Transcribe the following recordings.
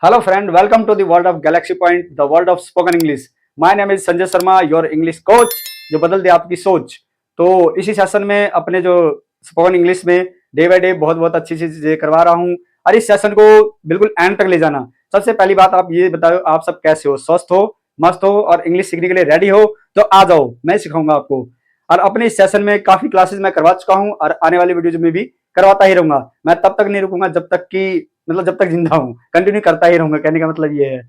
Hello friend, welcome to the world of Galaxy Point, the world of spoken English. My name is Sanjay Sharma, your English coach, जो बदल दे आपकी सोच। तो इसी session में अपने जो स्पोकन इंग्लिश में डे बाय डे बहुत बहुत अच्छी चीजें करवा रहा हूँ और इस सेशन को बिल्कुल एंड तक ले जाना। सबसे पहली बात आप ये बताओ, आप सब कैसे हो? स्वस्थ हो, मस्त हो और इंग्लिश सीखने के लिए रेडी हो? तो आ जाओ, मैं सिखाऊंगा आपको। और अपने इस सेशन में काफी क्लासेस मैं करवा चुका हूँ और आने वाली वीडियोज में भी करवाता ही रहूंगा। मैं तब तक नहीं रुकूंगा जब तक कि मतलब जब तक जिंदा हूँ, कंटिन्यू करता ही रहूंगा। कहने का मतलब ये है।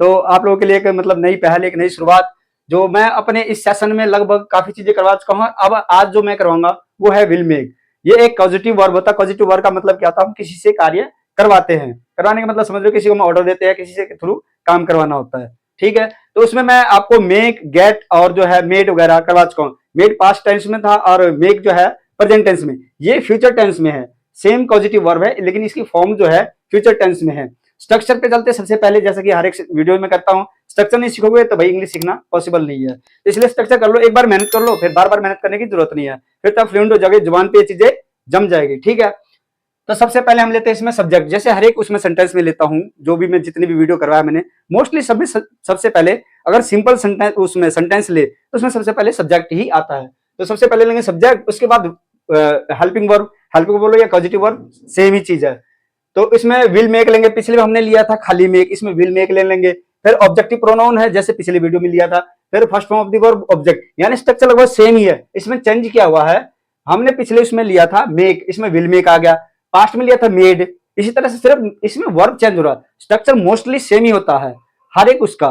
तो आप लोगों के लिए एक मतलब नई पहल, एक नई शुरुआत, जो मैं अपने इस सेशन में लगभग काफी चीजें करवा चुका हूँ। अब आज जो मैं करवाऊंगा वो है विल मेक। ये एक पॉजिटिव वर्ब होता है। पॉजिटिव वर्ब का मतलब क्या होता है? हम किसी से कार्य करवाते हैं। करवाने का मतलब समझ लो, किसी को हम ऑर्डर देते हैं, किसी के थ्रू काम करवाना होता है। ठीक है, तो उसमें मैं आपको मेक, गेट और जो है मेड वगैरह करवा चुका हूँ। मेड पास्ट टेंस में था और मेक जो है प्रेजेंट टेंस में। ये फ्यूचर टेंस में है। सेम पॉजिटिव वर्ब है लेकिन इसकी फॉर्म जो है फ्यूचर टेंस में है। स्ट्रक्चर पे चलते सबसे पहले, जैसा कि हर एक वीडियो में करता हूँ, स्ट्रक्चर नहीं सीखोगे तो भाई इंग्लिश सीखना पॉसिबल नहीं है। इसलिए स्ट्रक्चर कर लो, एक बार मेहनत कर लो, फिर बार बार मेहनत करने की जरूरत नहीं है। फिर तब फ्लुएंट हो जाओगे, जुबान पे ये चीजें जम जाएगी। ठीक है, तो सबसे पहले हम लेते हैं इसमें सब्जेक्ट। जैसे हर एक उसमें सेंटेंस में लेता हूँ, जो भी मैं जितनी भी वीडियो करवाया मैंने, मोस्टली सब में सबसे पहले अगर सिंपल सेंटेंस उसमें सेंटेंस ले तो उसमें सबसे पहले सब्जेक्ट ही आता है। तो सबसे पहले लेंगे सब्जेक्ट, उसके बाद हेल्पिंग वर्ब। हेल्पिंग बोलो या पॉजिटिव वर्ब, सेम ही चीज है। तो इसमें विल मेक लेंगे, पिछले में हमने लिया था खाली मेक, इसमें विल मेक ले लेंगे। फिर ऑब्जेक्टिव प्रोनाउन है, जैसे पिछली वीडियो में लिया था। फिर first form of the verb object, यानी स्ट्रक्चर लगभग सेम ही है। इसमें चेंज क्या हुआ है, हमने पिछले इसमें लिया था मेक, इसमें विल मेक आ गया। पास्ट में लिया था मेड। इसी तरह से सिर्फ इसमें वर्ब चेंज हो रहा है, स्ट्रक्चर मोस्टली सेम ही होता है हर एक उसका।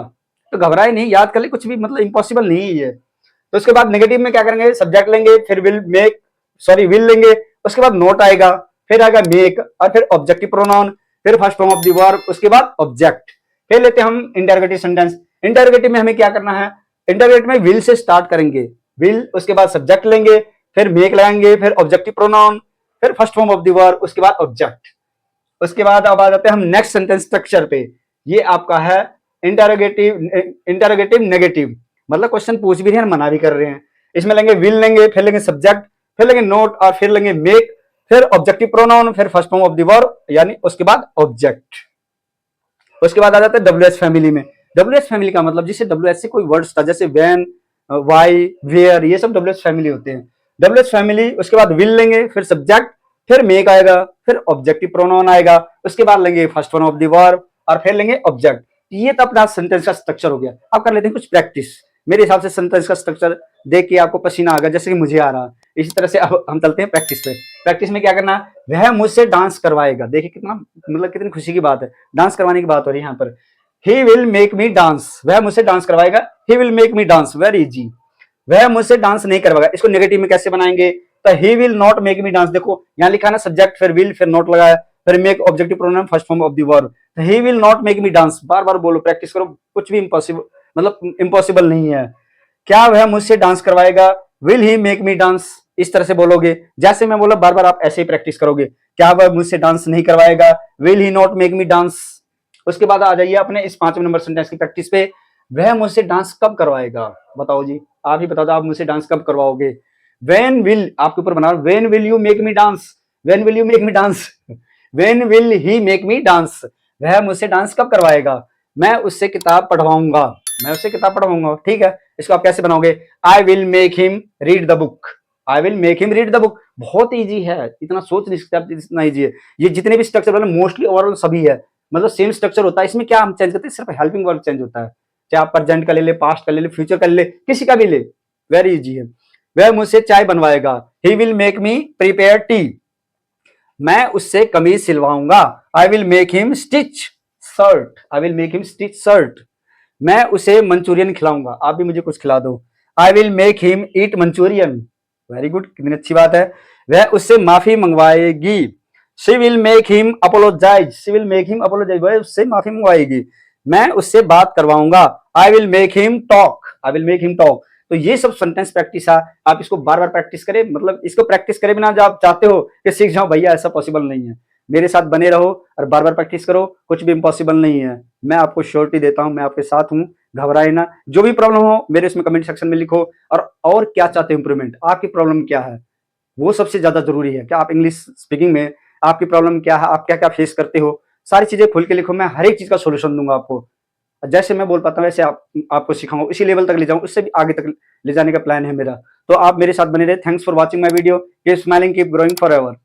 तो घबराए नहीं, याद कर ले, कुछ भी मतलब इम्पॉसिबल नहीं है। तो उसके बाद नेगेटिव में क्या करेंगे, सब्जेक्ट लेंगे, फिर विल मेक, सॉरी विल लेंगे, उसके बाद नोट आएगा, फिर आएगा मेक और फिर ऑब्जेक्टिव प्रोनाउन, फिर first form of the verb, उसके बाद ऑब्जेक्ट। फिर लेते हैं हम इंटरोगेटिव सेंटेंस। इंटरोगेटिव में हमें क्या करना है, इंटरोगेटिव में विल से स्टार्ट करेंगे। विल, उसके बाद सब्जेक्ट लेंगे, फिर मेक लगाएंगे, फिर ऑब्जेक्टिव प्रोनाउन, फिर first form of the verb, उसके बाद ऑब्जेक्ट। उसके बाद अब आ जाते हैं हम नेक्स्ट सेंटेंस स्ट्रक्चर पे। ये आपका है इंटरोगेटिव। इंटरोगेटिव नेगेटिव मतलब क्वेश्चन पूछ भी रहे हैं, मना भी कर रहे हैं। इसमें लेंगे विल लेंगे, फिर लेंगे सब्जेक्ट, फिर लेंगे नोट और फिर लेंगे मेक, फिर ऑब्जेक्टिव प्रोनाउन, फिर first form of the verb, यानी उसके बाद ऑब्जेक्ट। उसके बाद आ जाता है डब्ल्यू एस फैमिली में। डब्ल्यू एस फैमिली का मतलब जिसे डब्ल्यू एस से कोई वर्ड्स था, जैसे वैन, वाई, वेयर, ये सब डब्ल्यू एस फैमिली होते हैं। डब्ल्यू एस फैमिली, उसके बाद विल लेंगे, फिर सब्जेक्ट, फिर मेक आएगा, फिर ऑब्जेक्टिव प्रोनाउन आएगा, उसके बाद लेंगे first one of the verb और फिर लेंगे ऑब्जेक्ट। ये तो अपना सेंटेंस का स्ट्रक्चर हो गया। अब कर लेते हैं कुछ प्रैक्टिस। मेरे हिसाब से सेंटेंस का स्ट्रक्चर देख के आपको पसीना आ गया, जैसे कि मुझे आ रहा। इसी तरह से अब हम चलते हैं प्रैक्टिस पे। प्रैक्टिस में क्या करना है, वह मुझसे डांस करवाएगा। देखिए कितना मतलब कितनी खुशी की बात है, डांस करवाने की बात हो रही है यहाँ पर। ही विल मेक मी डांस, वह मुझसे डांस करवाएगा। ही will make me dance, very easy. वह मुझसे डांस नहीं करवाएगा, इसको नेगेटिव में कैसे बनाएंगे, तो ही will not make me dance. देखो यहाँ लिखा ना, सब्जेक्ट फिर विल फिर नॉट लगाया, फिर make objective pronoun first form of the verb. He will not make me dance, बार बार बोलो, प्रैक्टिस करो, कुछ भी इम्पॉसिबल मतलब इम्पॉसिबल नहीं है। क्या वह मुझसे डांस करवाएगा, will he make me dance, इस तरह से बोलोगे। जैसे मैं बोला बार बार आप ऐसे ही प्रैक्टिस करोगे। क्या वह मुझसे डांस नहीं करवाएगा, will he not make me dance. उसके बाद आ जाइए अपने इस 5वें नंबर सेंटेंस की प्रैक्टिस पे। वह मुझसे डांस कब करवाएगा, बताओ जी, आप ही बता दो, आप मुझसे डांस कब करवाओगे। वेन विल आपके ऊपर बना, when will you make me dance, when will you make me dance, when will he make me dance. वह मुझसे डांस कब करवाएगा, मैं उससे किताब पढ़वाऊंगा, मैं उससे किताब पढ़वाऊंगा। ठीक है, इसको आप कैसे बनाओगे, आई will make him read the book, I will make him read the book. बहुत इजी है, इतना सोच नहीं सकते आप, इतना इजी है। ये जितने भी स्ट्रक्चर वाले मोस्टली ओवरऑल सभी है, मतलब सेम स्ट्रक्चर होता है। इसमें क्या हम चेंज करते हैं, सिर्फ हेल्पिंग वर्ब चेंज होता है। चाहे आप प्रेजेंट का ले ले, पास्ट का ले ले, फ्यूचर का ले ले, किसी का भी ले, वेरी इजी है। वह मुझसे चाय बनवाएगा, he will make me prepare tea. मैं उससे कमीज सिलवाऊंगा, I will make him stitch shirt, I will make him stitch shirt. मैं उसे मंचूरियन खिलाऊंगा, आप भी मुझे कुछ खिला दो, I will make him eat Manchurian. Very good, कितनी अच्छी बात है। वह उससे माफी मंगवाएगी, she will make him apologise, she will make him apologise, वह उससे माफी मंगवाएगी। मैं उससे बात करवाऊंगा, I will make him talk, I will make him talk. तो ये सब सेंटेंस प्रैक्टिस है, आप इसको बार बार प्रैक्टिस करें। मतलब इसको प्रैक्टिस करे बिना जो आप चाहते हो कि सीख जाओ, भैया ऐसा पॉसिबल नहीं है। मेरे साथ बने रहो और बार बार प्रैक्टिस करो, कुछ भी इम्पॉसिबल नहीं है। मैं आपको श्योरिटी देता हूं, मैं आपके साथ हूं, घबराए ना। जो भी प्रॉब्लम हो मेरे इसमें कमेंट सेक्शन में लिखो। और क्या चाहते हो इंप्रूवमेंट, आपकी प्रॉब्लम क्या है, वो सबसे ज्यादा जरूरी है। क्या आप इंग्लिश स्पीकिंग में आपकी प्रॉब्लम क्या है, आप क्या क्या फेस करते हो, सारी चीजें खुल के लिखो, मैं हर एक चीज का सोल्यूशन दूंगा आपको। जैसे मैं बोल पाता हूँ वैसे आपको सिखाऊंगा, उसी लेवल तक ले जाऊँ, उससे भी आगे तक ले जाने का प्लान है मेरा। तो आप मेरे साथ बने रहे। Thanks for watching my video. Keep smiling, keep growing for ever.